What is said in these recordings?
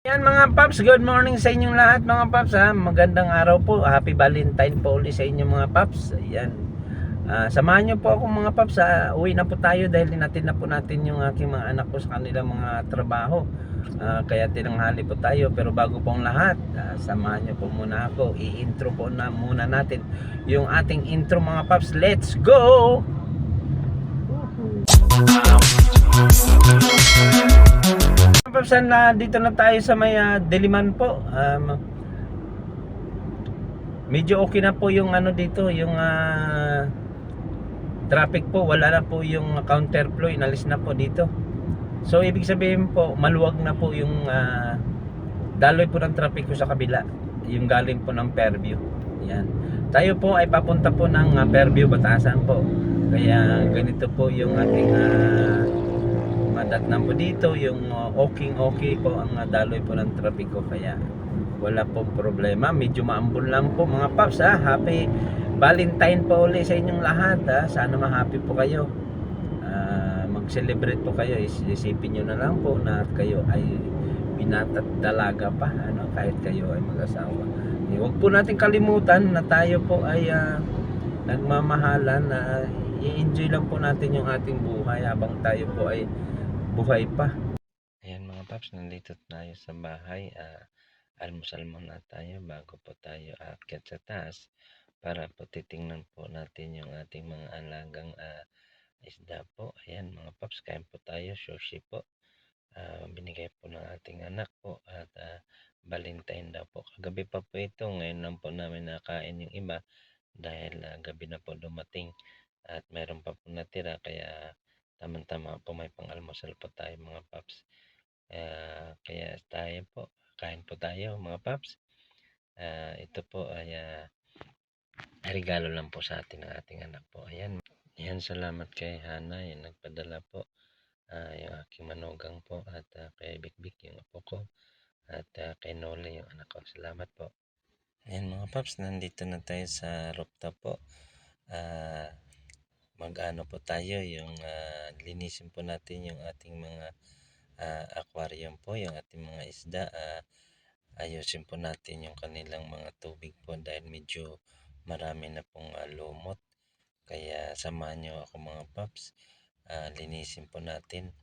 Yan mga paps, good morning sa inyong lahat mga paps ha. Magandang araw po, happy Valentine po ulit sa inyong mga paps. Ayan. Samahan nyo po ako mga paps ha. Uwi na po tayo dahil natin na po natin yung aking mga anak ko sa kanilang mga trabaho. Kaya tinanghali po tayo. Pero bago pong lahat, samahan nyo po muna ako. I-intro po na muna natin yung ating intro mga paps. Let's go! Paps, dito na tayo sa may Diliman po. Medyo okay na po yung ano dito, yung traffic po, wala na po yung counterflow, inalis na po dito. So ibig sabihin po, maluwag na po yung daloy po ng traffic ko sa kabila, yung galing po ng Fairview. Yan. Tayo po ay papunta po ng Fairview, Batasan po. Kaya ganito po yung ating madatnan po dito, yung okay po ang daloy po ng traffic ko, kaya wala pong problema. Medyo maambon lang po mga paps ha. Happy Valentine po ulit sa inyong lahat ha. Sana ma-happy po kayo, mag-celebrate po kayo. Isipin nyo na lang po na kayo ay binata at dalaga pa, ano, kahit kayo ay mag-asawa. Huwag po natin kalimutan na tayo po ay nagmamahalan, na i-enjoy lang po natin yung ating buhay habang tayo po ay buhay pa. Ayan mga paps, nandito tayo sa bahay. Almusal muna tayo bago po tayo aakyat sa taas para po titingnan po natin yung ating mga alagang isda po. Ayan mga paps, kain po tayo, sushi po. Binigay po ng ating anak po at Valentine daw po. Kagabi pa po ito, ngayon lang po namin nakain yung iba dahil gabi na po dumating at meron pa po natira, kaya tamang-tama po may pang-almusal po tayo mga paps. Kaya tayo po, kain po tayo mga paps. Ito po ay regalo lang po sa atin ng ating anak po. Ayan, salamat kay Hana yung nagpadala po, yung aking manugang po, at kay Bikbik yung apo ko, at kay Nole yung anak ko. Salamat po. Ayan mga paps, nandito na tayo sa rooftop po. Mag-ano po tayo, yung linisin po natin yung ating mga aquarium po, yung ating mga isda. Ayusin po natin yung kanilang mga tubig po dahil medyo marami na pong lumot. Kaya samahan nyo ako mga paps, linisin po natin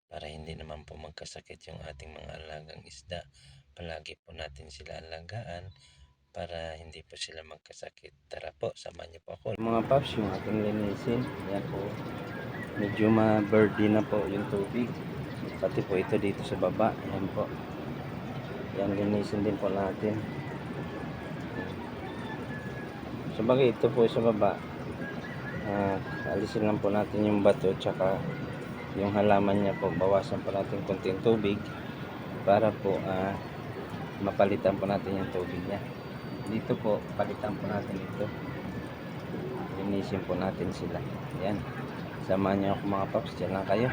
para hindi naman po magkasakit yung ating mga alagang isda. Palagi po natin sila alagaan para hindi po sila magkasakit. Tara po, samahan niyo po ako. Mga paps, yung ating linisin. Yan po, medyo ma-birdy na po yung tubig. Pati po ito dito sa baba. Yan po. Yan, linisin din po natin. So bagay ito po sa baba, alisin lang po natin yung bato tsaka yung halaman niya po. Bawasan po natin konting tubig para po mapalitan po natin yung tubig niya. Dito po, palitan po natin ito. Linisin po natin sila. Yan. Samahan niyo ako mga paps. Diyan lang kayo.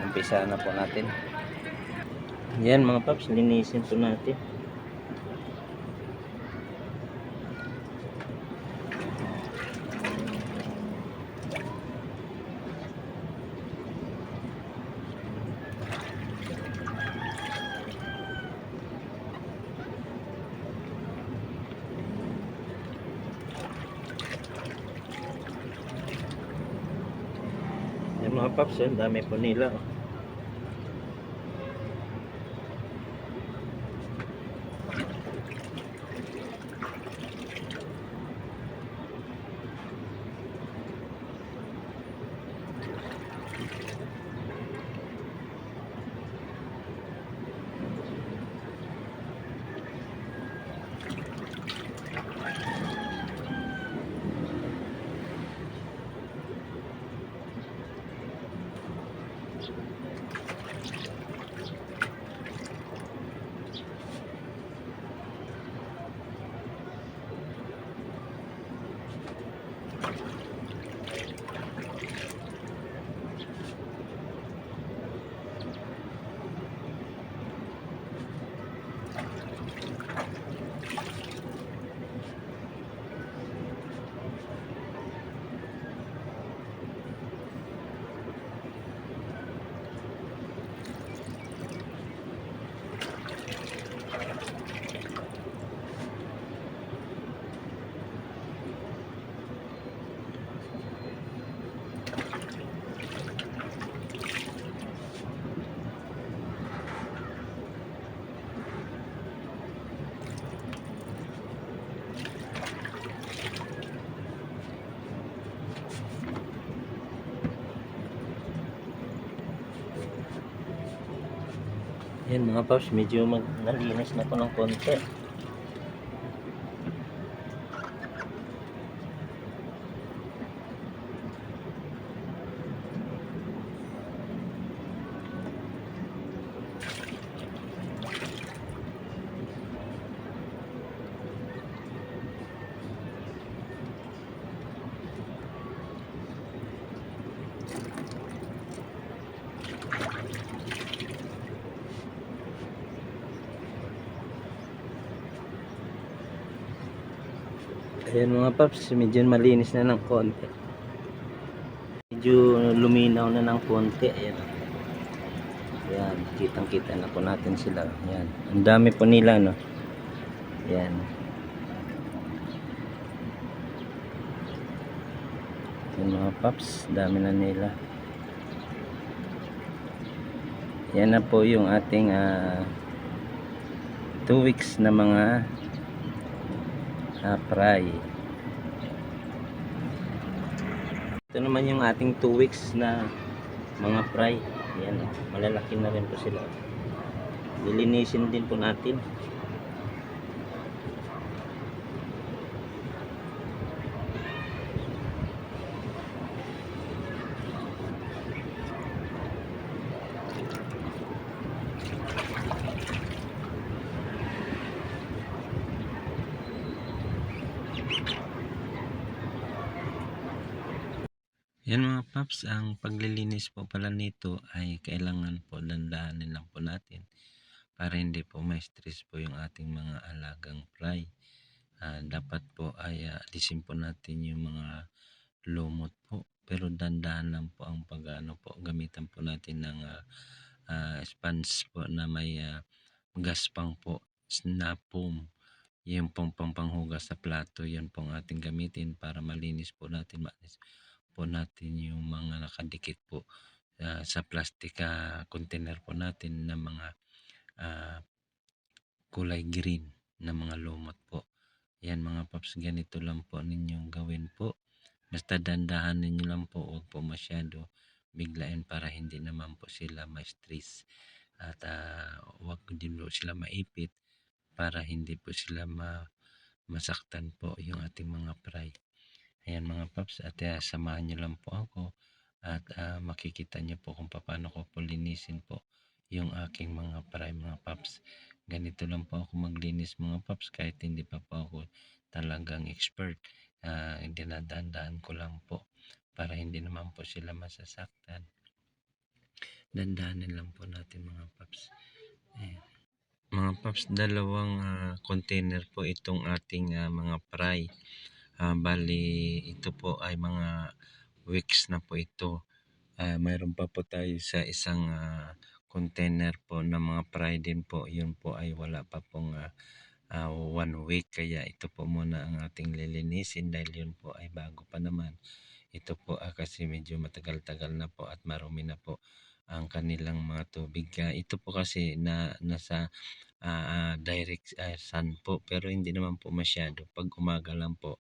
Umpisa na po natin. Yan mga paps, linisin po natin. Yan mga paps, dami po nila. Ayan mga paps, medyo nalinis na po ng konti. Ayan mga paps, medyo malinis na ng konti. Medyo luminaw na ng konti. Ayan. Ayan, kitang-kita na po natin sila. Ayan. Ang dami po nila, no? Ayan. Ayan mga paps, dami na nila. Yan na po yung ating 2 weeks na mga fry. Ito naman yung ating 2 weeks na mga fry. Yan, malalaki na rin po sila. Lilinisin din po natin. Yan mga paps, ang paglilinis po pala nito ay kailangan po dandahanin lang po natin para hindi po may stress po yung ating mga alagang fry. Dapat po ay alisin po natin yung mga lumot po, pero dandahan lang po ang pag-ano po. Gamitan po natin ng sponge po na may gaspang po, snap foam. Yung pong panghugas sa plato, yan pong ating gamitin para malinis po natin, maalis po natin yung mga nakadikit po sa plastic container po natin na mga kulay green na mga lumot po. Yan mga paps, ganito lang po ninyong gawin po. Basta dandahan ninyo lang po, huwag po masyado biglain para hindi naman po sila ma-stress. At huwag din po sila maipit para hindi po sila masaktan po yung ating mga fry. Ayan mga paps, at samahan nyo lang po ako at makikita nyo po kung paano ko po linisin po yung aking mga fry mga paps. Ganito lang po ako maglinis mga paps, kahit hindi pa po ako talagang expert. Dinadaan-daan ko lang po para hindi naman po sila masasaktan. Dandanin lang po natin mga paps. Ayan. Mga paps, dalawang container po itong ating mga fry. Bali ito po ay mga weeks na po ito. Mayroon pa po tayo sa isang container po na mga fry din po. Yun po ay wala pa pong 1 week. Kaya ito po muna ang ating lilinisin dahil yun po ay bago pa naman. Ito po kasi medyo matagal-tagal na po at marumi na po ang kanilang mga tubig. Ito po kasi nasa direct sun po, pero hindi naman po masyado. Pag umaga lang po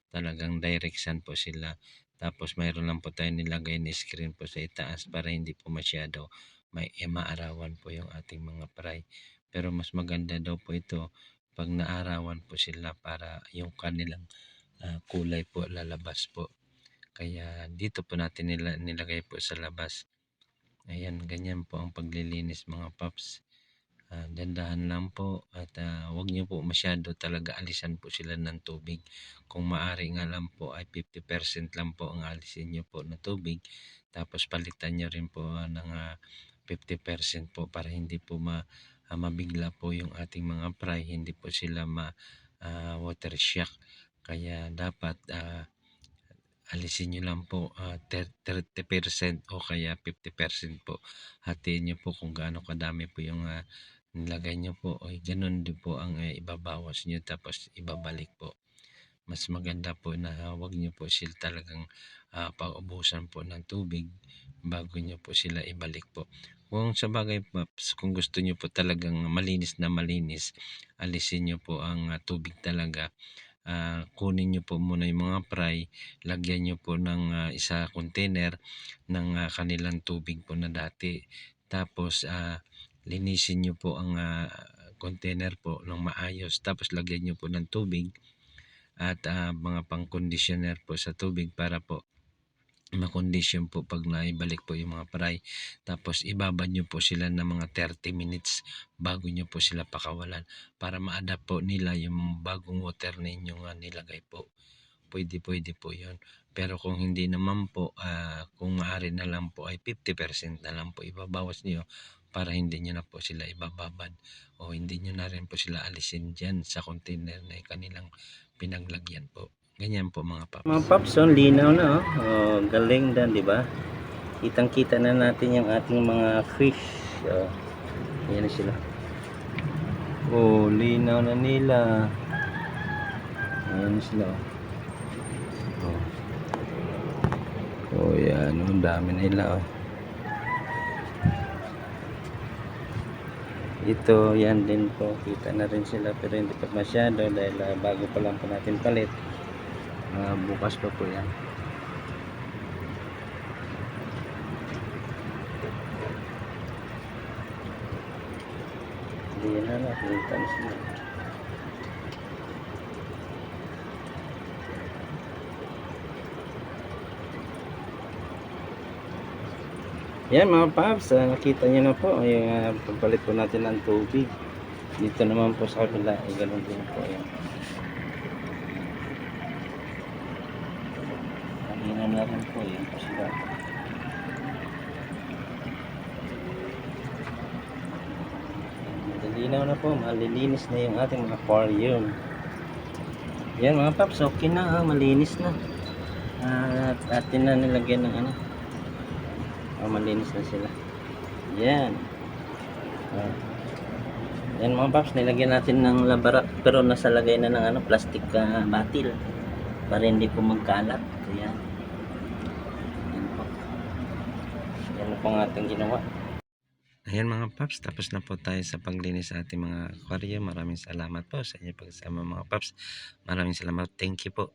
talagang direct sun po sila. Tapos mayroon lang po tayo nilagay na screen po sa itaas para hindi po masyado maarawan po yung ating mga fry. Pero mas maganda daw po ito pag naarawan po sila para yung kanilang kulay po lalabas po. Kaya dito po natin nilagay po sa labas. Ayan, ganyan po ang paglilinis mga paps. Dandahan lang po at huwag niyo po masyado talaga alisan po sila ng tubig. Kung maaari nga lang po ay 50% lang po ang alisin niyo po na tubig. Tapos palitan niyo rin po ng 50% po para hindi po mabigla po yung ating mga fry. Hindi po sila water shock. Kaya dapat alisin nyo lang po 30% o kaya 50% po. Hatiin nyo po kung gaano kadami po yung nilagay nyo po. Ay, ganun din po ang ibabawas nyo tapos ibabalik po. Mas maganda po na huwag nyo po sila talagang paubusan po ng tubig bago nyo po sila ibalik po. Kung sa bagay paps, kung gusto nyo po talagang malinis na malinis, alisin nyo po ang tubig talaga. Kunin nyo po muna yung mga fry, lagyan nyo po ng isa container ng kanilang tubig po na dati. Tapos linisin nyo po ang container po ng maayos, tapos lagyan nyo po ng tubig at mga pang-conditioner po sa tubig para po makondisyon po pag naibalik po yung mga paray. Tapos ibabad nyo po sila ng mga 30 minutes bago nyo po sila pakawalan para ma-adapt po nila yung bagong water na inyong nilagay po. Pwede po yun. Pero kung hindi naman po, kung maaari na lang po ay 50% na lang po ibabawas nyo para hindi nyo na po sila ibababad o hindi nyo na rin po sila alisin dyan sa container na kanilang pinaglagyan po. Ganyan po mga paps. Mga paps, linaw na oh. Oh, galing dan, di ba? Kitang-kita na natin yung ating mga fish. Oh, ayan na sila. Oh, linaw na nila. Ayan na sila. Oh. Oh, yan. Ang dami nila oh. Ito, yan din po. Kita na rin sila pero hindi pa masyado dahil bago pa lang po natin palit. Bukas pa po yan. Hindi na nakita na sila. Yan mga paps, nakita nyo na po yung pagpalit po natin ng tubig. Dito naman po sa kabila ay ganun din po yan. Kanina na rin po yan po sila. Malilinaw na po, malilinis na yung ating mga aquarium. Yan mga paps, okay na, malinis na. At atin na nilagyan ng ano. Malinis na sila. Yan. Yan mga paps, nilagyan natin ng labarak pero nasa lagay na ng ano, plastic bottle para hindi po magkalat. Ayan. Yan po. Yan po ang ating ginawa. Ayan mga paps, tapos na po tayo sa paglinis sa ating mga aquarium. Maraming salamat po sa inyo pagsama mga paps. Maraming salamat. Thank you po.